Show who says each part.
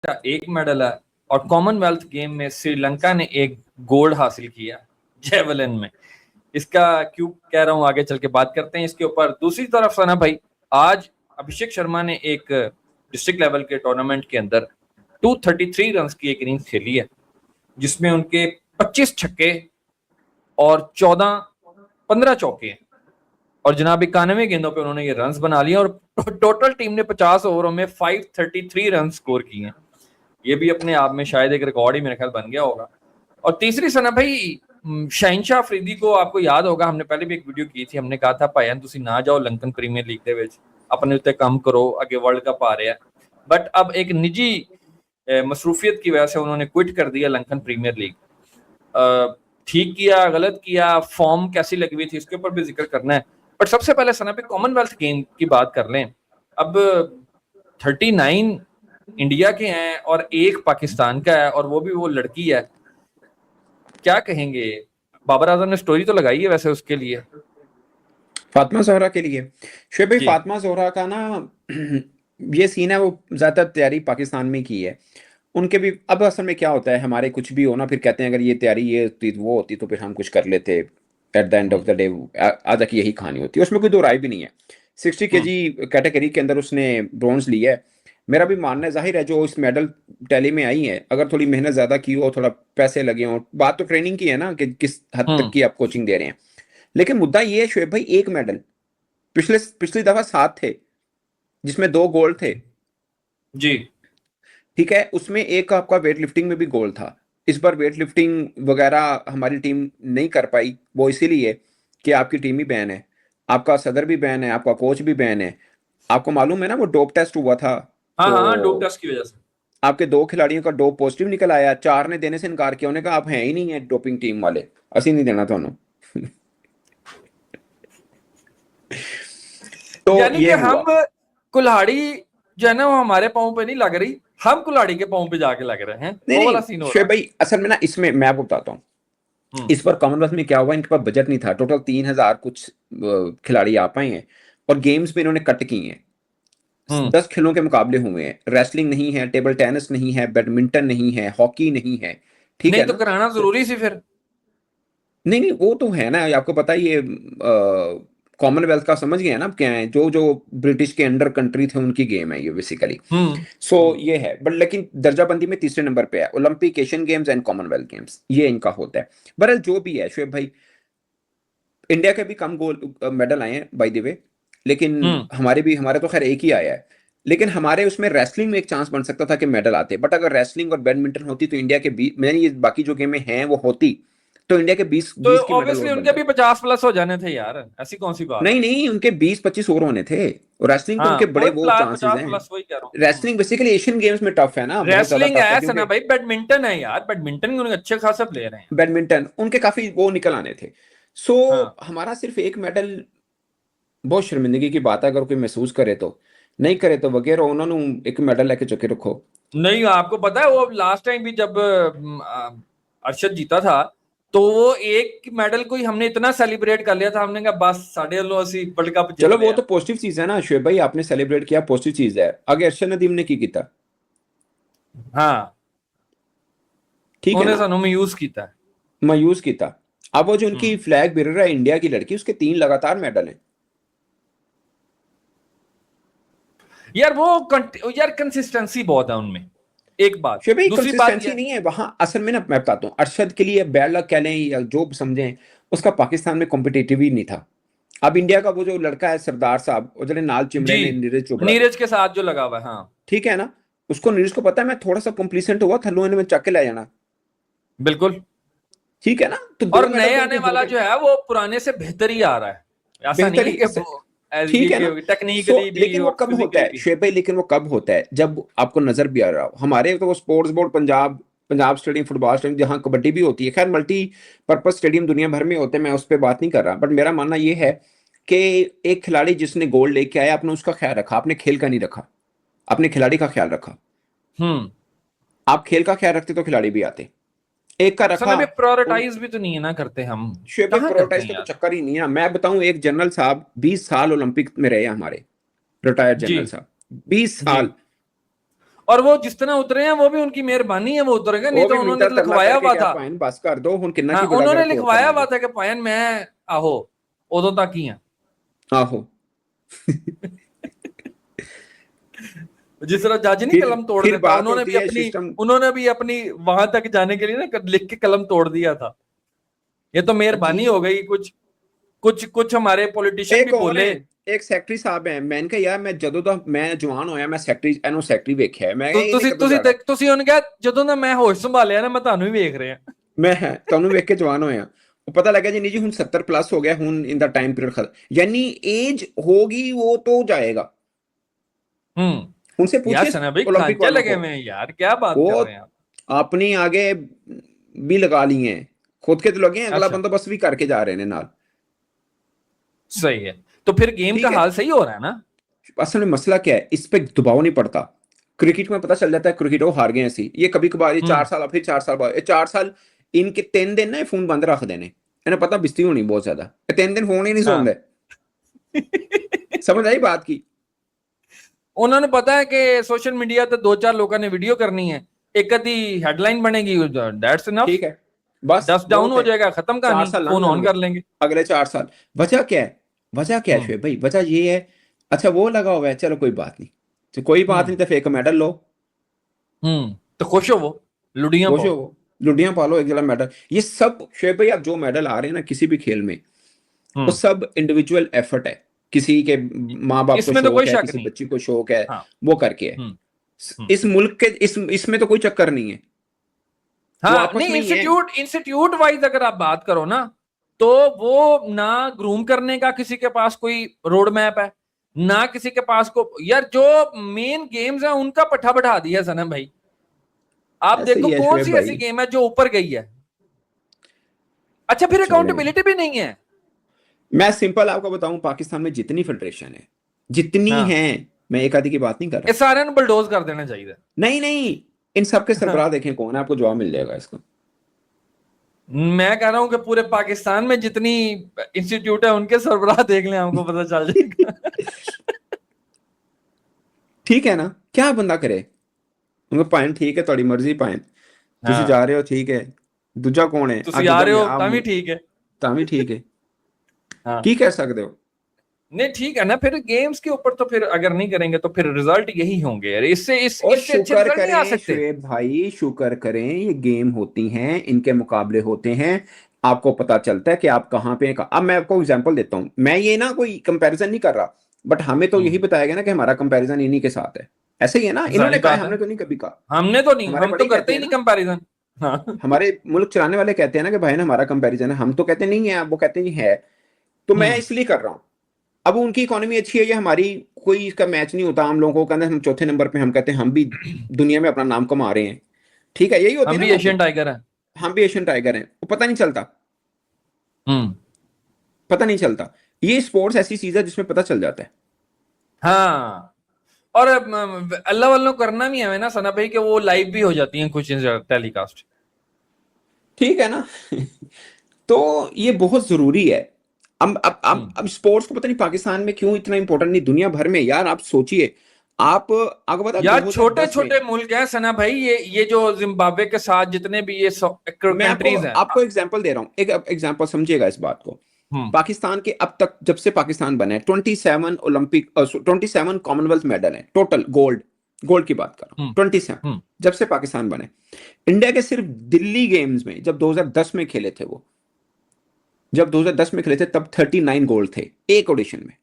Speaker 1: का एक मेडल है और कॉमनवेल्थ गेम में श्रीलंका ने एक गोल्ड हासिल किया जेवलिन में। इसका क्यों कह रहा हूं, आगे चल के बात करते हैं इसके ऊपर। दूसरी तरफ सना भाई, आज अभिषेक शर्मा ने एक डिस्ट्रिक्ट लेवल के टूर्नामेंट के अंदर 233 रन की एक इनिंग्स खेली है, जिसमें उनके 25 छक्के और 15 चौके, और जनाब 91 गेंदों पे उन्होंने ये रन्स बना लिए, और टोटल टीम ने 50 ओवरों में 533 रन स्कोर किए हैं। ये भी अपने आप में शायद एक रिकॉर्ड ही मेरे ख्याल बन गया होगा। और तीसरी सना भाई, शहनशाह अफरीदी को आपको याद होगा, हमने पहले भी एक वीडियो की थी, हमने कहा था भाई तुसी ना जाओ लंकन प्रीमियर लीग दे विच, अपने उत्ते काम करो, अगे वर्ल्ड कप आ रहा है। बट अब एक निजी मसरूफियत की वजह से उन्होंने क्विट कर दिया लंकन प्रीमियर लीग। ठीक किया, गलत किया, फॉर्म कैसी लगी हुई थी इसके ऊपर भी जिक्र करना है। बट सबसे पहले सना पे कॉमनवेल्थ गेम की बात कर लें। अब 39 इंडिया के हैं और एक पाकिस्तान का है, और वो भी वो लड़की है। क्या कहेंगे, बाबर आजम ने स्टोरी तो लगाई है वैसे उसके लिए,
Speaker 2: फातिमा ज़ोहरा के लिए। शुएब भाई, फातिमा ज़ोहरा का ना ये सीन है, वो ज़्यादा तैयारी पाकिस्तान में की है उनके भी। अब असल में क्या होता है, हमारे कुछ भी हो ना, फिर कहते हैं अगर ये तैयारी ये होती वो होती तो फिर हम कुछ कर लेते। At the end of the day आधा की यही कहानी होती है, उसमें कोई दो राय भी नहीं है। 60 kg कैटेगरी के अंदर उसने ब्रॉन्ज लिया है। मेरा भी मानना है, जाहिर है जो इस मेडल टैली में आई है, अगर थोड़ी मेहनत ज़्यादा की हो, थोड़ा पैसे लगे हों, बात तो ट्रेनिंग की है ना कि किस हद तक की आप कोचिंग दे रहे हैं। लेकिन मुद्दा ये है शुएब भाई, एक मेडल पिछली दफा 7 थे जिसमें 2 गोल्ड थे
Speaker 1: जी।
Speaker 2: ठीक है, उसमें एक आपका वेट लिफ्टिंग में भी गोल्ड था। इस बार वेट लिफ्टिंग वगैरह हमारी टीम नहीं कर पाई, वो इसीलिए कि आपकी टीम ही बैन है, आपका सदर भी बैन है, आपका कोच भी बैन है। आपको मालूम है ना वो डोप टेस्ट हुआ था,
Speaker 1: हाँ हाँ, डोप
Speaker 2: तो
Speaker 1: टेस्ट की वजह से
Speaker 2: आपके 2 खिलाड़ियों का डोप पॉजिटिव निकल आया, 4 ने देने से इनकार किया, उन्होंने कहा आप हैं ही नहीं है डोपिंग टीम वाले, असि नहीं देना थानू। तो
Speaker 1: यानी कि
Speaker 2: ये
Speaker 1: हम
Speaker 2: हुआ।
Speaker 1: कुल्हाड़ी जो है ना वो हमारे पाँव पे नहीं लग रही, हम कुल्हाड़ी के पाँव पे जाके लग रहे हैं,
Speaker 2: नहीं
Speaker 1: वो वाला
Speaker 2: नहीं
Speaker 1: सीन हो
Speaker 2: शुएब
Speaker 1: रहा
Speaker 2: भाई, असल में ना इसमें मैं आपको बताता हूँ,
Speaker 1: है।
Speaker 2: इस बार कॉमनवेल्थ में क्या हुआ, इनके पास बजट नहीं था, टोटल 3000 कुछ खिलाड़ी आ पाए हैं, और गेम्स में इन्होंने कट की हैं। 10 खेलों के मुकाबले हुए हैं, रेसलिंग नहीं है, टेबल टेनिस नहीं है, बैडमिंटन नहीं है, हॉकी नहीं है, ठीक
Speaker 1: नहीं
Speaker 2: है
Speaker 1: तो
Speaker 2: ना।
Speaker 1: कराना
Speaker 2: तो
Speaker 1: जरूरी सी फिर।
Speaker 2: नहीं नहीं, वो तो है ना, आपको पता ही ये कॉमनवेल्थ का समझ गए ना आप क्या है, जो जो ब्रिटिश के अंडर कंट्री थे उनकी गेम है ये बेसिकली। सो ये है, बट लेकिन दर्जाबंदी में तीसरे नंबर पे है Olympic, Asian games and Commonwealth games, ये इनका होता है। बहरहाल जो भी है शुएब भाई, इंडिया के भी कम गोल्ड मेडल आए हैं बाय द वे, लेकिन हमारे तो खैर एक ही आया है। लेकिन हमारे उसमें रेसलिंग में एक चांस बन सकता था कि मेडल आते, बट अगर रेसलिंग और बैडमिंटन होती तो इंडिया के 20, मैंने ये बाकी जो गेमें हैं वो होती तो इंडिया के 20
Speaker 1: तो
Speaker 2: 20 के मेडल और
Speaker 1: ऑब्वियसली उनके
Speaker 2: बनते।
Speaker 1: भी 50+ हो जाने थे यार, ऐसी कौन सी बात है।
Speaker 2: नहीं नहीं, उनके 20-25 और होने थे, और रेसलिंग तो
Speaker 1: हाँ
Speaker 2: उनके बड़े
Speaker 1: वही
Speaker 2: वो चांसेस
Speaker 1: 50
Speaker 2: हैं।
Speaker 1: प्लस वही कह रहा हूँ।
Speaker 2: रेसलिंग बेसिकली एशियन गेम्स में टफ है ना, बहुत ज्यादा
Speaker 1: रेसलिंग
Speaker 2: टफ है,
Speaker 1: है
Speaker 2: क्योंकि
Speaker 1: सना भाई, बैडमिंटन है यार, बैडमिंटन में उनके अच्छे खासा प्लेयर हैं।
Speaker 2: बैडमिंटन उनके काफी वो निकल आने थे। सो
Speaker 1: हाँ
Speaker 2: हमारा सिर्फ एक मेडल बहुत शर्मिंदगी की बात है, अगर कोई महसूस करे तो, नहीं करे तो वगैरह उन्होंने एक मेडल लेके चुके रखो।
Speaker 1: नहीं, आपको पता है वो लास्ट टाइम भी जब अरशद जीता था, तो वो एक मेडल को ही हमने इतना सेलिब्रेट कर लिया था, हमने कहा बस साढ़े लो असी वर्ल्ड कप जीत
Speaker 2: चलो वो
Speaker 1: लिया।
Speaker 2: तो पॉजिटिव चीज है ना शुएब भाई, आपने सेलिब्रेट किया, पॉजिटिव चीज है। आगे अरशद नदीम ने की किया,
Speaker 1: हाँ,
Speaker 2: ठीक है
Speaker 1: उन्हें
Speaker 2: ना,
Speaker 1: सानू यूज किया है।
Speaker 2: मायूस किया। अब वो जो उनकी फ्लैग बेरर है इंडिया की लड़की, उसके 3 लगातार मेडल हैं।
Speaker 1: यार वो यार कंसिस्टेंसी बहुत है उनमें, एक बात।
Speaker 2: शुएब भाई
Speaker 1: दूसरी बात
Speaker 2: कंसिस्टेंसी
Speaker 1: यह,
Speaker 2: नहीं है वहां असल में ना, मैं बताता हूँ, अरशद के लिए बैड लक कह लें या जो भी समझें, उसका पाकिस्तान में कॉम्पिटिटिव ही नहीं था। अब इंडिया का वो जो लड़का है सरदार साहब, वो जो नाल चिमड़े
Speaker 1: जी,
Speaker 2: ने नीरज चोपड़ा के,
Speaker 1: नीरज के साथ जो लगा हुआ है, हाँ
Speaker 2: ठीक है ना, उसको नीरज को पता है मैं थोड़ा सा कंप्लीसेंट हुआ, थल्लू ने मैं चक के ले जाना,
Speaker 1: बिल्कुल।
Speaker 2: ठीक है ना, तो 2
Speaker 1: और
Speaker 2: मेडल
Speaker 1: नए
Speaker 2: तो
Speaker 1: आने
Speaker 2: उनके हो
Speaker 1: वाला
Speaker 2: गए।
Speaker 1: जो है वो पुराने से बेहतर ही आ रहा है, ऐसा नहीं है
Speaker 2: बेहतरी
Speaker 1: कि
Speaker 2: से,
Speaker 1: वो
Speaker 2: ठीक है ना।
Speaker 1: ये
Speaker 2: सो
Speaker 1: टेक्निकली भी
Speaker 2: लेकिन वो
Speaker 1: और
Speaker 2: कब होता
Speaker 1: फिजिकली
Speaker 2: है
Speaker 1: भी।
Speaker 2: शुएब भाई, लेकिन वो कब होता है जब आपको नजर भी आ रहा हो। हमारे तो वो sports board Punjab, Punjab stadium, football stadium, जहां कबड्डी भी होती है, खैर मल्टी पर्पज स्टेडियम दुनिया भर में होते हैं, मैं उस पर बात नहीं कर रहा, बट मेरा मानना यह है कि एक खिलाड़ी जिसने गोल्ड लेके आया, आपने उसका ख्याल रखा, आपने खेल का नहीं रखा, आपने खिलाड़ी का ख्याल रखा।
Speaker 1: हम्म
Speaker 2: आप खेल का ख्याल रखते तो खिलाड़ी भी आते, एक का
Speaker 1: सर
Speaker 2: रखा।
Speaker 1: अभी प्रायोरिटाइज भी तो नहीं है ना करते हम,
Speaker 2: शुएब भाई
Speaker 1: कहाँ करते
Speaker 2: प्रोटाइज
Speaker 1: हैं
Speaker 2: का तो
Speaker 1: यार।
Speaker 2: चक्कर ही नहीं है। मैं बताऊं, एक जनरल साहब 20 साल ओलंपिक में रहे हमारे, रिटायर्ड
Speaker 1: जी
Speaker 2: जनरल साहब, 20
Speaker 1: जी।
Speaker 2: साल
Speaker 1: और वो जिस तरह उतरे हैं वो भी उनकी मेहरबानी है, वो उतरेगा, नहीं
Speaker 2: वो
Speaker 1: तो
Speaker 2: भी
Speaker 1: उन्होंने
Speaker 2: मिन्नत
Speaker 1: लिखवाया हुआ था।
Speaker 2: पाइन बस कर दो हुन किन्ना
Speaker 1: हाँ,
Speaker 2: की बड़ा
Speaker 1: उन्होंने
Speaker 2: करके
Speaker 1: लिखवाया
Speaker 2: उतरना
Speaker 1: हुआ था कि पायन मैं आहो उदों तक ही हाँ।
Speaker 2: आहो
Speaker 1: जिस तरह जज नहीं कलम तोड़
Speaker 2: फिर
Speaker 1: देता,
Speaker 2: बात
Speaker 1: उन्होंने
Speaker 2: होती
Speaker 1: भी
Speaker 2: है
Speaker 1: अपनी
Speaker 2: सिस्टम।
Speaker 1: उन्होंने भी अपनी वहां तक जाने के लिए ना लिख के कलम तोड़ दिया था। ये तो मेहरबानी
Speaker 2: अजीब
Speaker 1: हो गई। कुछ कुछ कुछ हमारे पॉलिटिशियन भी
Speaker 2: एक और
Speaker 1: बोले।
Speaker 2: है, एक सैकटरी साहब है, मैंने कहा यार मैं ਜਦੋਂ ਦਾ ਮੈਂ ਜਵਾਨ ਹੋਇਆ ਮੈਂ ਸੈਕਟਰੀ ਐਨੋ ਸੈਕਟਰੀ ਵੇਖਿਆ ਮੈਂ
Speaker 1: ਤੁ-
Speaker 2: ਇਹ ਨਹੀਂ
Speaker 1: ਤੁਸੀਂ
Speaker 2: ਕਦੋਂ
Speaker 1: ਤੁਸੀਂ
Speaker 2: ਜਾਣਾ
Speaker 1: ਦੇਖ ਤੁਸੀਂ ਉਹਨੇ ਕਿਹਾ ਜਦੋਂ ਦਾ ਮੈਂ ਹੋਸ਼ ਸੰਭਾਲਿਆ ਨਾ ਮੈਂ ਤੁਹਾਨੂੰ ਹੀ ਵੇਖ ਰਿਹਾ।
Speaker 2: ਮੈਂ ਤੁਹਾਨੂੰ ਵੇਖ ਕੇ ਜਵਾਨ ਹੋਇਆ। ਉਹ ਪਤਾ ਲੱਗਾ ਜੀ ਨਹੀਂ ਜੀ ਹੁਣ 70 प्लस हो गया ਹੁਣ इन द टाइम पीरियड खत्म यानी एज होगी वो तो जाएगा। उनसे
Speaker 1: यार
Speaker 2: पूछिए
Speaker 1: सना भाई
Speaker 2: ओलंपिक
Speaker 1: खांचे
Speaker 2: वालों
Speaker 1: लगे
Speaker 2: को,
Speaker 1: हुए हैं यार, क्या बात
Speaker 2: वो
Speaker 1: कर रहे हैं आप।
Speaker 2: अपनी आगे भी लगा लिए हैं, खुद के तो लगे हैं, अगला
Speaker 1: अच्छा
Speaker 2: बंदोबस्त भी करके जा रहे हैं नाल।
Speaker 1: सही है, तो फिर गेम
Speaker 2: ठीक
Speaker 1: का
Speaker 2: है,
Speaker 1: हाल सही हो रहा है ना।
Speaker 2: असल में मसला क्या है, इस पे दबाव नहीं पड़ता। क्रिकेट में पता चल जाता है क्रिकेट वो हार गए ऐसी, ये कभी कभार ये 4 साल फिर 4 साल बाद, ये 4 साल इनके 3 दिन ना फोन बंद रख देने, इन्हें पता बिस्ती होनी बहुत ज्यादा, ये 3 दिन फोन ही नहीं
Speaker 1: हाँ।
Speaker 2: सुनते। समझ आई बात की।
Speaker 1: उन्होंने पता है कि सोशल मीडिया पे 2-4 लोगों ने वीडियो करनी है, एक आधी हेडलाइन बनेगी, दैट्स इनफ,
Speaker 2: ठीक है, बस
Speaker 1: 10 डाउन
Speaker 2: बहुत
Speaker 1: हो
Speaker 2: है,
Speaker 1: जाएगा, खत्म
Speaker 2: 4
Speaker 1: कहानी,
Speaker 2: साल लंघ
Speaker 1: फोन ऑन
Speaker 2: जाएंगे,
Speaker 1: कर लेंगे।
Speaker 2: अगले 4 साल। वजह क्या है, वजह क्या है शुएब भाई, वजह ये है, अच्छा वो लगा हुआ है, चलो कोई बात नहीं, तो कोई बात नहीं, तो फेक मेडल लो,
Speaker 1: तो खुश हो वो, लुडियां
Speaker 2: खुश
Speaker 1: पाओ।
Speaker 2: हो, लुडियां पालो, एक जला मेडल। ये सब शुएब भाई आप जो मेडल आ रहे हैं ना किसी भी खेल में, वो सब इंडिविजुअल एफर्ट है, किसी के माँ बाप को
Speaker 1: इसमें तो कोई
Speaker 2: शौक है,
Speaker 1: शक
Speaker 2: किसी
Speaker 1: नहीं।
Speaker 2: बच्ची को शौक है,
Speaker 1: हाँ।
Speaker 2: वो करके है। इस मुल्क के इसमें तो कोई चक्कर नहीं है, वो
Speaker 1: हाँ
Speaker 2: आपस
Speaker 1: नहीं,
Speaker 2: में ही है।
Speaker 1: इंस्टीट्यूट वाइज अगर आप बात करो ना, तो वो ना ग्रूम करने का किसी के पास कोई रोड मैप है, ना किसी के पास को, यार जो मेन गेम्स है उनका पट्टा बढ़ा दिया सनम भाई। आप
Speaker 2: ऐसे
Speaker 1: देखो
Speaker 2: ही है
Speaker 1: कौन
Speaker 2: शुएब
Speaker 1: सी ऐसी
Speaker 2: भाई,
Speaker 1: गेम है जो ऊपर गई है। अच्छा फिर
Speaker 2: चले।
Speaker 1: अकाउंटेबिलिटी भी नहीं है।
Speaker 2: मैं सिंपल आपको बताऊं, पाकिस्तान में जितनी फेडरेशन है, जितनी
Speaker 1: हाँ,
Speaker 2: है, मैं एक आधी की बात नहीं कर
Speaker 1: ये
Speaker 2: रहा,
Speaker 1: सारे बुलडोज कर देना चाहिए।
Speaker 2: नहीं नहीं, इन सबके सरबराह देखें कौन है, आपको जवाब मिल जाएगा इसका।
Speaker 1: मैं कह रहा हूं कि पूरे पाकिस्तान में जितनी इंस्टीट्यूट है उनके सरबराह देख लें, हमको पता चल जाएगा।
Speaker 2: ठीक है ना, क्या बंदा करे, उनको पाएं ठीक है, थोड़ी मर्जी पाएं, तुसी जा रहे हो ठीक है, दूजा कौन है
Speaker 1: ਤੁਸੀਂ ਆ ਰਹੇ ਹੋ ਤਾਂ ਵੀ ठीक है।
Speaker 2: तामी ठीक है,
Speaker 1: हाँ
Speaker 2: की कह सकते हो।
Speaker 1: नहीं ठीक है ना, फिर गेम्स के ऊपर तो फिर अगर नहीं करेंगे तो फिर रिजल्ट यही होंगे यार,
Speaker 2: और
Speaker 1: इससे अच्छे
Speaker 2: शुक्र
Speaker 1: रिजल्ट नहीं आ
Speaker 2: करें
Speaker 1: सकते।
Speaker 2: शुएब भाई, शुक्र करें, ये गेम होती हैं, इनके मुकाबले होते हैं, आपको पता चलता है कि आप कहाँ पे अब मैं आपको एग्जांपल देता हूँ, मैं ये ना कोई कंपैरिजन नहीं कर रहा, बट हमें तो यही बताया गया ना कि हमारा कंपैरिजन इन्हीं के साथ है, ऐसे ही है ना, इन्होंने
Speaker 1: जाहिर
Speaker 2: कहा,
Speaker 1: बात है,
Speaker 2: हमने तो नहीं कभी कहा,
Speaker 1: हमने तो नहीं,
Speaker 2: हमारे
Speaker 1: हम
Speaker 2: बड़े
Speaker 1: तो करते
Speaker 2: कहते
Speaker 1: ही
Speaker 2: हैं
Speaker 1: नहीं
Speaker 2: ना,
Speaker 1: कंपैरिजन। हाँ
Speaker 2: हमारे मुल्क चलाने वाले कहते हैं ना कि भाई ना हमारा कंपैरिजन है, हम तो कहते नहीं है, वो कहते नहीं है, तो मैं इसलिए कर रहा हूँ। अब उनकी इकोनॉमी अच्छी है, ये हमारी कोई इसका मैच नहीं होता, हम लोगों को कहते हैं हम चौथे नंबर पे, हम कहते हैं हम भी दुनिया में अपना नाम कमा रहे हैं, ठीक है, यही होती
Speaker 1: हम
Speaker 2: है
Speaker 1: भी
Speaker 2: ना
Speaker 1: एशियन
Speaker 2: बातें,
Speaker 1: टाइगर हैं।
Speaker 2: हम भी एशियन टाइगर हैं, वो पता नहीं चलता,
Speaker 1: हम्म
Speaker 2: पता नहीं चलता, ये स्पोर्ट्स ऐसी चीज है जिसमें पता चल जाता है।
Speaker 1: हाँ, और अल्लाह वल्लाह करना भी है ना सना भाई कि वो लाइव भी हो जाती हैं कुछ टेलीकास्ट।
Speaker 2: ठीक है ना। तो ये बहुत जरूरी है। अब स्पोर्ट्स को पता नहीं पाकिस्तान में क्यों इतना इंपॉर्टेंट नहीं, दुनिया भर में यार, आप सोचिए, आप आपको पता
Speaker 1: यार छोटे
Speaker 2: 2010 में,
Speaker 1: छोटे मुल्क हैं सना भाई, ये जो जिम्बाब्वे के साथ जितने भी ये
Speaker 2: मैं आपको
Speaker 1: कंट्रीज हैं।
Speaker 2: आपको एग्जांपल दे रहा हूं, एक एग्जांपल समझिएगा इस बात को। पाकिस्तान के अब तक जब से पाकिस्तान बना है 27 ओलंपिक 27 कॉमनवेल्थ मेडल है टोटल, गोल्ड की बात कर रहा हूं, 27 जब से पाकिस्तान बने। इंडिया के सिर्फ दिल्ली गेम्स में जब 2010 में खेले थे, वो जब 2010 में खेले थे तब 39 गोल्ड थे एक ऑडिशन में,